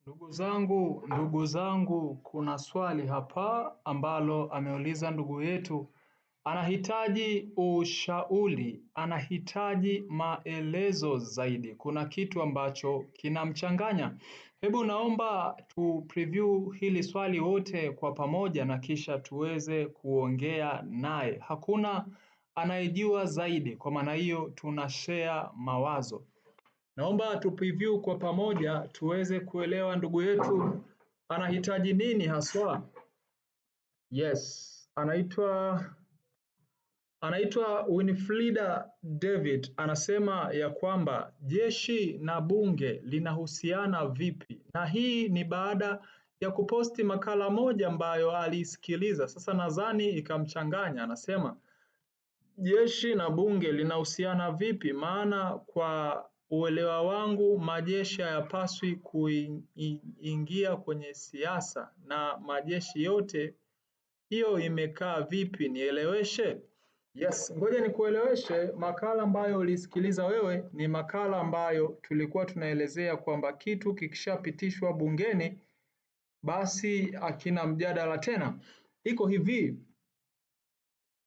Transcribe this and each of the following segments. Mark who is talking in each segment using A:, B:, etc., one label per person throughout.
A: Ndugu zangu, kuna swali hapa ambalo ameuliza ndugu yetu. Anahitaji ushauri, anahitaji maelezo zaidi. Kuna kitu ambacho kinamchanganya. Hebu naomba tu preview hili swali wote kwa pamoja na kisha tuweze kuongea naye. Hakuna anayejua zaidi, kwa maana hiyo tunashare mawazo. Naomba tu preview kwa pamoja tuweze kuelewa ndugu yetu anahitaji nini haswa. Yes, anaitwa Winfrida David, anasema ya kwamba jeshi na bunge linahusiana vipi? Na hii ni baada ya kuposti makala moja ambayo alisikiliza. Sasa nadhani ikamchanganya. Anasema jeshi na bunge linahusiana vipi? Maana kwa uelewa wangu majeshi hayapaswi kuingia kwenye siasa, na majeshi yote hiyo imekaa vipi? Nieleweshe. Yes, ngoja nikueleweshe. Makala ambayo ulisikiliza wewe ni makala ambayo tulikuwa tunaelezea kwamba kitu kikishapitishwa bungeni basi hakina mjadala tena. Iko hivi,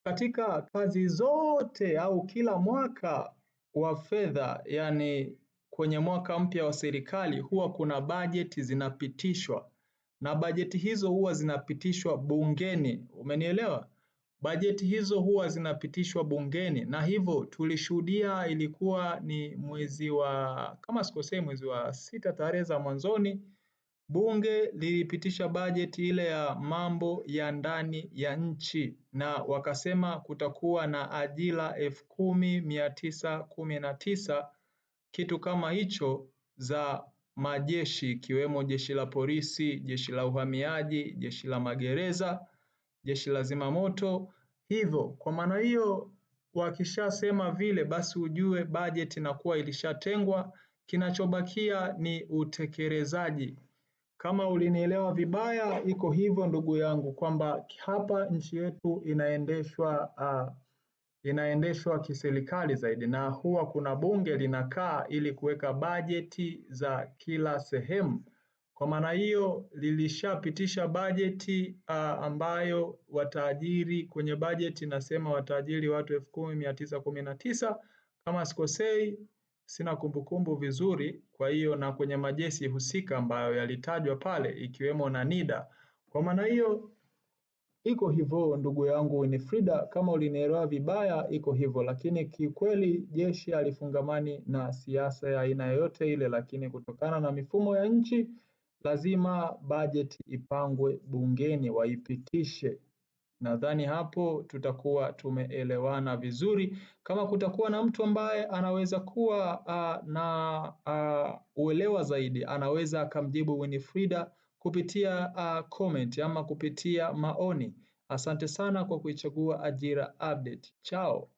A: katika kazi zote au kila mwaka wa fedha, yani kwenye mwaka mpya wa serikali, huwa kuna bajeti zinapitishwa, na bajeti hizo huwa zinapitishwa bungeni. Umenielewa? Bajeti hizo huwa zinapitishwa bungeni, na hivyo tulishuhudia, ilikuwa ni mwezi wa, kama sikosei, mwezi wa 6 tarehe za mwanzoni, bunge lilipitisha bajeti ile ya mambo ya ndani ya nchi, na wakasema kutakuwa na ajira 10,919 kitu kama hicho za majeshi, ikiwemo jeshi la polisi, jeshi la uhamiaji, jeshi la magereza, jeshi la zimamoto. Hivyo kwa maana hiyo wakishasema vile, basi ujue bajeti inakuwa ilishatengwa, kinachobakia ni utekelezaji. Kama ulinielewa vibaya, iko hivyo ndugu yangu, kwamba hapa nchi yetu inaendeshwa kiserikali zaidi, na huwa kuna bunge linakaa ili kuweka bajeti za kila sehemu. Kwa maana hiyo lilishapitisha bajeti ambayo wataajiri, kwenye bajeti nasema wataajiri watu 10,919 kama sikosei, sina kumbukumbu vizuri. Kwa hiyo na kwenye majeshi husika ambayo yalitajwa pale, ikiwemo na NIDA. Kwa maana hiyo iko hivyo ndugu yangu Winfrida, kama ulinielewa vibaya iko hivyo, lakini kiukweli jeshi halifungamani na siasa ya aina yoyote ile, lakini kutokana na mifumo ya nchi lazima bajeti ipangwe bungeni waipitishe. Nadhani hapo tutakuwa tumeelewana vizuri. Kama kutakuwa na mtu ambaye anaweza kuwa na uelewa zaidi, anaweza akamjibu Winfrida kupitia comment ama kupitia maoni. Asante sana kwa kuichagua Ajira Update. Chao.